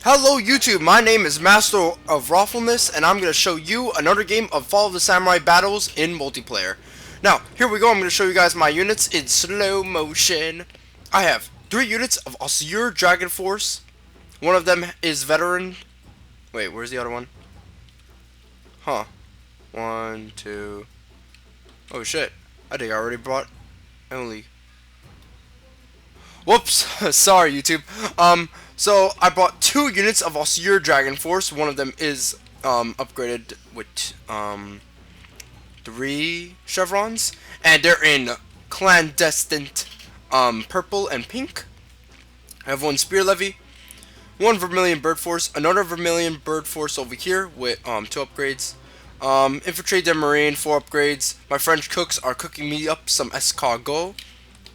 Hello YouTube, my name is Master of Raffleness, and I'm going to show you another game of Fall of the Samurai battles in multiplayer. Now, here we go, I'm going to show you guys my units in slow motion. I have 3 units of Azure Dragon Force. One of them is Veteran. Wait, where's the other one? Huh. 1, 2... Oh shit, I think I already brought only... Whoops, sorry YouTube. So I bought 2 units of Austere Dragon Force. One of them is upgraded with 3 chevrons, and they're in clandestine purple and pink. I have 1 Spear Levy, 1 Vermilion Bird Force, another Vermilion Bird Force over here with 2 upgrades. Infantry de Marine, 4 upgrades. My French cooks are cooking me up some escargot.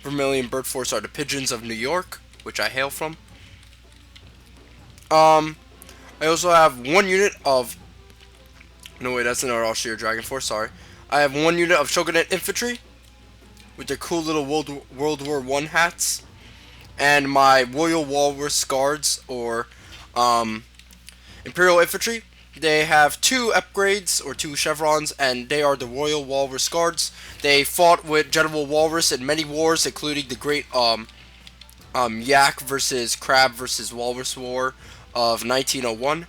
Vermilion Bird Force are the pigeons of New York, which I hail from. I also have 1 unit of... No, wait, that's another Austere Dragon Force, sorry. I have 1 unit of Shogunate Infantry with their cool little World War I hats. And my Royal Walrus Guards, or Imperial Infantry. They have 2 upgrades, or 2 chevrons, and they are the Royal Walrus Guards. They fought with General Walrus in many wars, including the great Yak versus Crab versus Walrus War of 1901,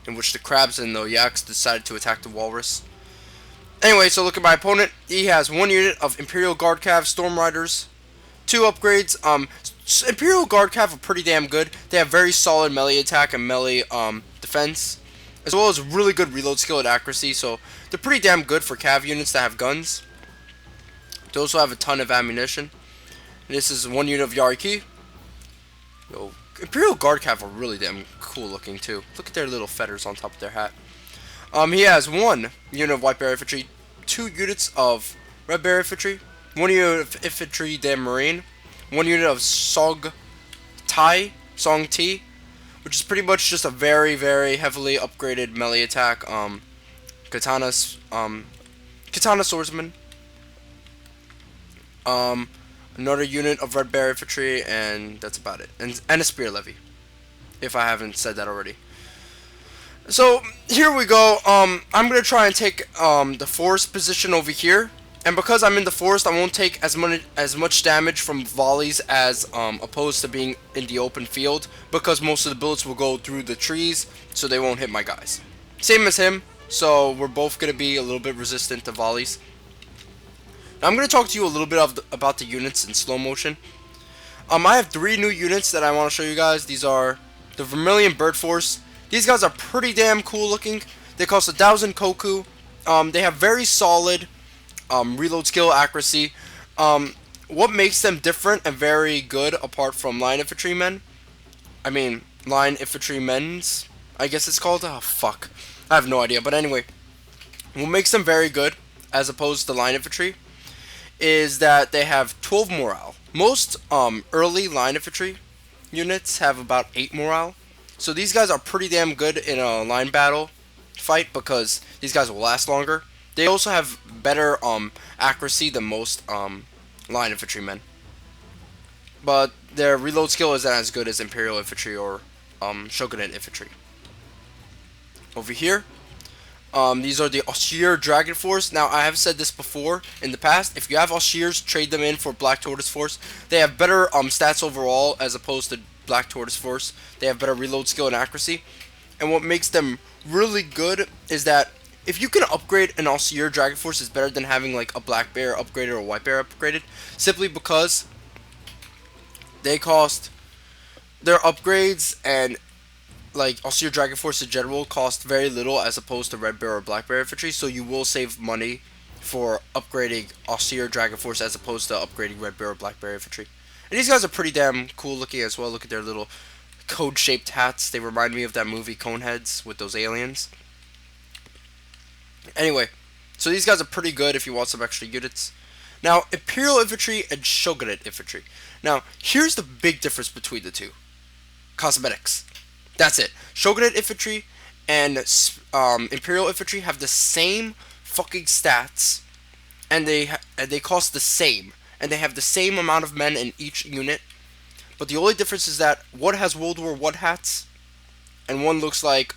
in which the crabs and the yaks decided to attack the walrus. Anyway, so look at my opponent. He has 1 unit of Imperial Guard Cav Storm Riders, 2 upgrades. Imperial Guard Cav are pretty damn good. They have very solid melee attack and melee defense, as well as really good reload skill and accuracy, so they're pretty damn good for Cav units that have guns. They also have a ton of ammunition. And this is 1 unit of Yariki. Yo, Imperial Guard Cav are really damn cool looking too. Look at their little feathers on top of their hat. He has 1 unit of White Bear Infantry, 2 units of Red Bear Infantry, 1 unit of Infantry de Marine, 1 unit of Song Ti, which is pretty much just a very, very heavily upgraded melee attack, katana swordsman, another unit of Red Bear Infantry, and that's about it, and a Spear Levy, if I haven't said that already. So here we go. I'm gonna try and take the forest position over here, and because I'm in the forest, I won't take as much damage from volleys as opposed to being in the open field, because most of the bullets will go through the trees, so they won't hit my guys. Same as him, so we're both gonna be a little bit resistant to volleys. Now, I'm gonna talk to you a little bit about the units in slow motion. I have 3 new units that I want to show you guys. These are the Vermilion Bird Force. These guys are pretty damn cool looking. They cost 1,000 koku. They have very solid reload skill, accuracy. What makes them different and very good, apart from line infantrymen? Line infantrymen's, I guess it's called. Oh fuck, I have no idea. But anyway, what makes them very good, as opposed to line infantry, is that they have 12 morale. Most early line infantry units have about 8 morale. So these guys are pretty damn good in a line battle fight, because these guys will last longer. They also have better accuracy than most line infantrymen, but their reload skill isn't as good as Imperial Infantry or Shogunate Infantry. Over here, these are the Austere Dragon Force. Now, I have said this before in the past. If you have Austeres, trade them in for Black Tortoise Force. They have better stats overall as opposed to Black Tortoise Force. They have better reload skill and accuracy. And what makes them really good is that if you can upgrade an Austere Dragon Force, it's better than having like a Black Bear upgraded or a White Bear upgraded. Simply because they cost their upgrades, and like Austere Dragon Force in general cost very little as opposed to Red Bear or Black Bear Infantry, so you will save money for upgrading Austere Dragon Force as opposed to upgrading Red Bear or Black Bear Infantry. And these guys are pretty damn cool looking as well. Look at their little code-shaped hats. They remind me of that movie Coneheads with those aliens. Anyway, so these guys are pretty good if you want some extra units. Now, Imperial Infantry and Shogunate Infantry. Now, here's the big difference between the two. Cosmetics. That's it. Shogunate Infantry and Imperial Infantry have the same fucking stats, and they cost the same, and they have the same amount of men in each unit. but the only difference is that one has World War One hats, and one looks like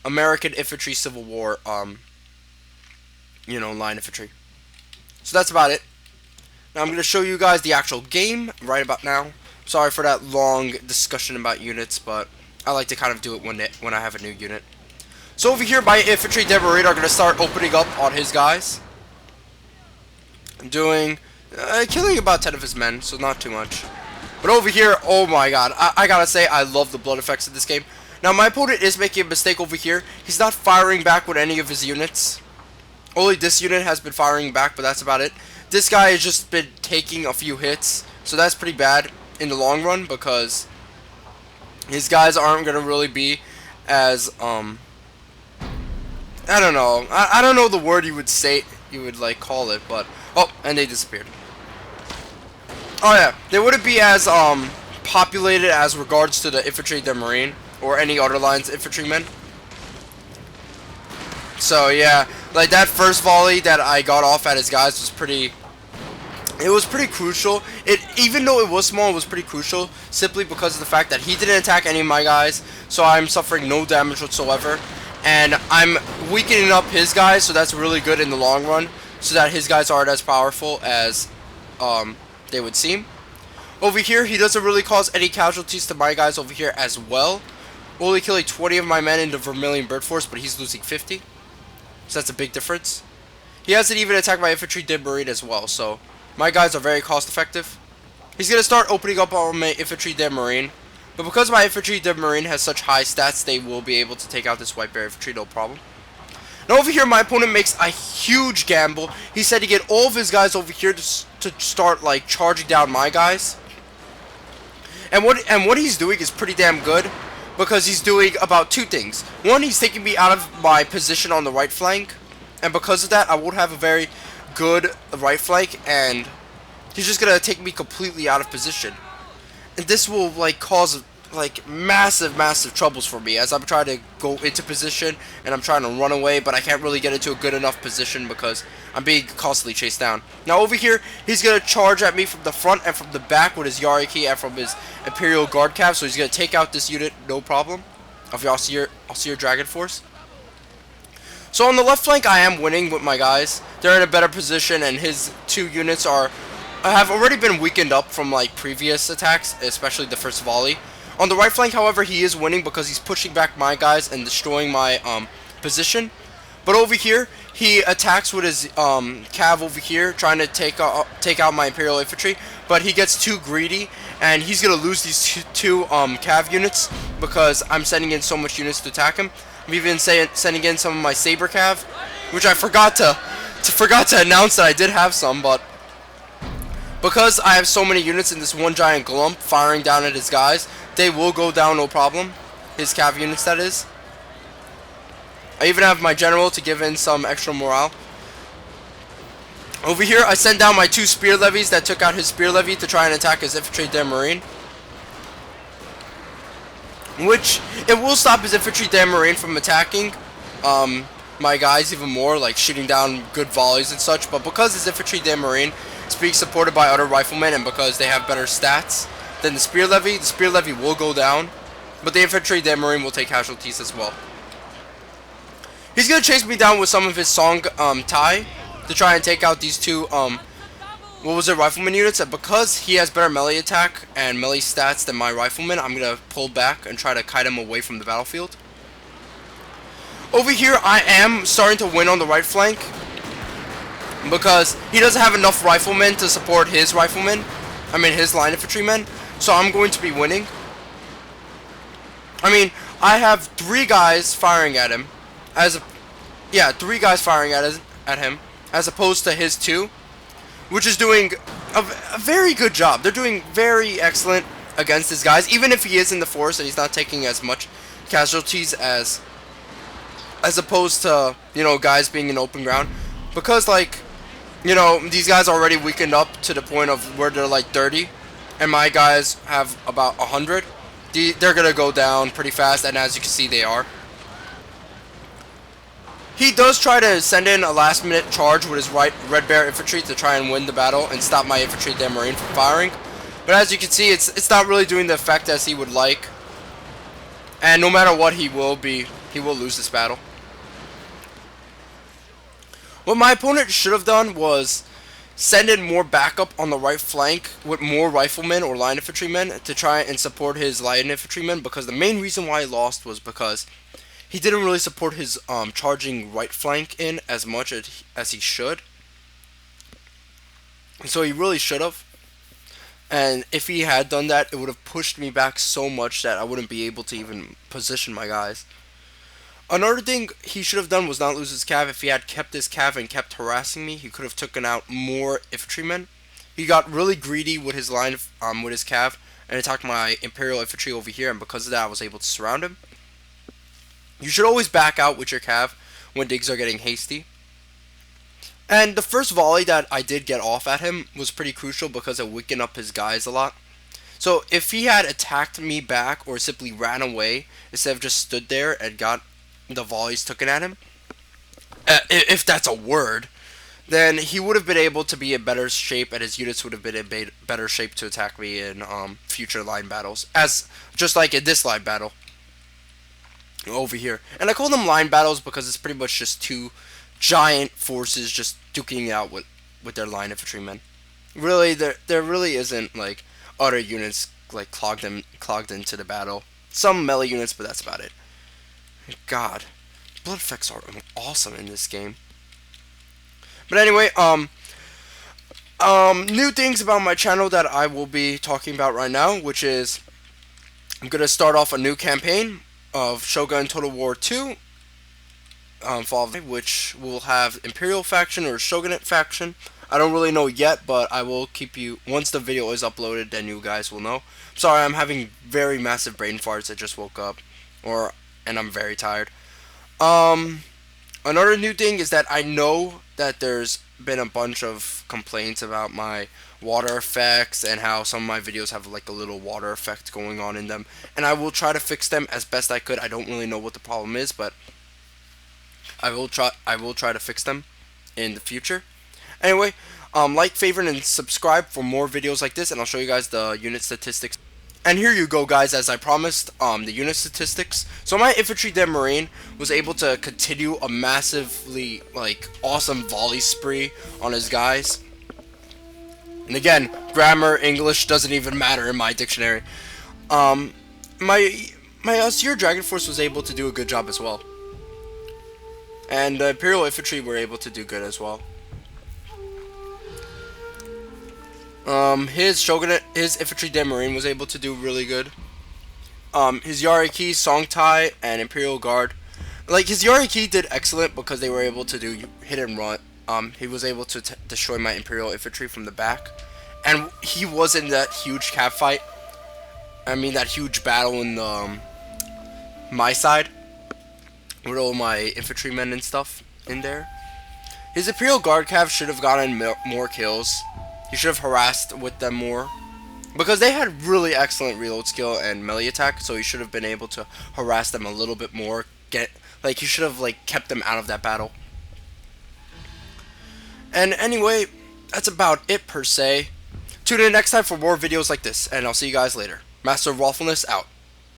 American infantry Civil War line infantry. So that's about it. Now I'm going to show you guys the actual game right about now. Sorry for that long discussion about units, but I like to kind of do it when I have a new unit. So over here, my infantry Marine are going to start opening up on his guys. I'm doing killing about 10 of his men, so not too much. But over here, oh my god, I gotta say, I love the blood effects in this game. Now my opponent is making a mistake over here. He's not firing back with any of his units. Only this unit has been firing back, but that's about it. This guy has just been taking a few hits, so that's pretty bad in the long run, because his guys aren't going to really be as, I don't know. I don't know the word you would like call it, but, oh, and they disappeared. Oh yeah, they wouldn't be as, populated as regards to the infantry, the marine, or any other lines infantrymen. So yeah, like that first volley that I got off at his guys was pretty crucial. Even though it was small, it was pretty crucial simply because of the fact that he didn't attack any of my guys, so I'm suffering no damage whatsoever, and I'm weakening up his guys, so that's really good in the long run, so that his guys aren't as powerful as they would seem. Over here, he doesn't really cause any casualties to my guys over here as well. Only killing 20 of my men in the Vermilion Bird Force, but he's losing 50. So that's a big difference. He hasn't even attacked my infantry Marine as well, so my guys are very cost effective. He's going to start opening up on my infantry Marine, but because my infantry Marine has such high stats, they will be able to take out this White Bear infantry, no problem. Now over here, my opponent makes a huge gamble. He said to get all of his guys over here to start like charging down my guys. And what he's doing is pretty damn good, because he's doing about two things. One, he's taking me out of my position on the right flank, and because of that, I won't have a very good right flank, and he's just gonna take me completely out of position. And this will like cause like massive troubles for me as I'm trying to go into position and I'm trying to run away, but I can't really get into a good enough position because I'm being constantly chased down. Now over here, he's gonna charge at me from the front and from the back with his Yariki and from his Imperial Guard Cav, so he's gonna take out this unit no problem of the Austere Dragon Force. So on the left flank, I am winning with my guys. They're in a better position, and his two units have already been weakened up from like previous attacks, especially the first volley. On the right flank, however, he is winning because he's pushing back my guys and destroying my position. But over here, he attacks with his cav over here, trying to take out my Imperial infantry. But he gets too greedy, and he's gonna lose these two cav units because I'm sending in so much units to attack him. I'm even sending in some of my Saber cav, which I forgot to announce that I did have some, but because I have so many units in this one giant glump firing down at his guys, they will go down no problem. His cav units, that is. I even have my general to give in some extra morale. Over here, I sent down my two spear levies that took out his spear levy to try and attack his infantry Marine. Which, it will stop his infantry Marine from attacking my guys even more, like shooting down good volleys and such. But because his infantry Marine is being supported by other riflemen, and because they have better stats than the spear levy will go down. But the infantry Marine will take casualties as well. He's going to chase me down with some of his Song Tai to try and take out these two rifleman units, and because he has better melee attack and melee stats than my rifleman, I'm going to pull back and try to kite him away from the battlefield. Over here, I am starting to win on the right flank because he doesn't have enough riflemen to support his riflemen, his line infantrymen, so I'm going to be winning. I have three guys firing at him, three guys firing at him, as opposed to his two, which is doing a very good job. They're doing very excellent against his guys, even if he is in the forest and he's not taking as much casualties as opposed to, guys being in open ground. Because, these guys are already weakened up to the point of where they're like 30, and my guys have about 100. They're going to go down pretty fast, and as you can see, they are. He does try to send in a last-minute charge with his Red Bear infantry to try and win the battle and stop my infantry Marine from firing. But as you can see, it's not really doing the effect as he would like. And no matter what, he will lose this battle. What my opponent should have done was send in more backup on the right flank with more riflemen or line infantrymen to try and support his line infantrymen, because the main reason why he lost was because he didn't really support his charging right flank in as much as he should. So he really should have. And if he had done that, it would have pushed me back so much that I wouldn't be able to even position my guys. Another thing he should have done was not lose his cav. If he had kept his cav and kept harassing me, he could have taken out more infantrymen. He got really greedy with his line, with his cav, and attacked my Imperial infantry over here, and because of that, I was able to surround him. You should always back out with your cav when digs are getting hasty. And the first volley that I did get off at him was pretty crucial because it weakened up his guys a lot. So if he had attacked me back or simply ran away instead of just stood there and got the volleys taken at him, if that's a word, then he would have been able to be in better shape, and his units would have been in better shape to attack me in future line battles, as just like in this line battle over here. And I call them line battles because it's pretty much just two giant forces just duking it out with their line infantrymen. Really, there really isn't like other units like clogged into the battle. Some melee units, but that's about it. God, blood effects are awesome in this game. But anyway, new things about my channel that I will be talking about right now, which is I'm gonna start off a new campaign of Shogun Total War 2, which will have Imperial faction or Shogunate faction. I don't really know yet, but I will keep you once the video is uploaded. Then you guys will know. Sorry, I'm having very massive brain farts. I just woke up, and I'm very tired. Another new thing is that I know that there's been a bunch of complaints about my water effects and how some of my videos have like a little water effect going on in them, and I will try to fix them as best I could. I don't really know what the problem is, but I will try to fix them in the future. Anyway, like, favorite, and subscribe for more videos like this, and I'll show you guys the unit statistics. And here you go, guys, as I promised, the unit statistics. So my infantry den marine was able to continue a massively awesome volley spree on his guys. And again, grammar, English doesn't even matter in my dictionary. My Seer Dragon Force was able to do a good job as well. And the Imperial infantry were able to do good as well. His infantry den marine was able to do really good. His Yariki, Songtai, and Imperial Guard, his Yariki did excellent because they were able to do hit and run. He was able to destroy my Imperial infantry from the back, and he was in that huge cap fight. I mean that huge battle in my side with all my infantrymen and stuff in there. His Imperial Guard cav should have gotten more kills. He should have harassed with them more, because they had really excellent reload skill and melee attack, so he should have been able to harass them a little bit more. He should have kept them out of that battle. And anyway, that's about it per se. Tune in next time for more videos like this, and I'll see you guys later. Master of Waffleness out.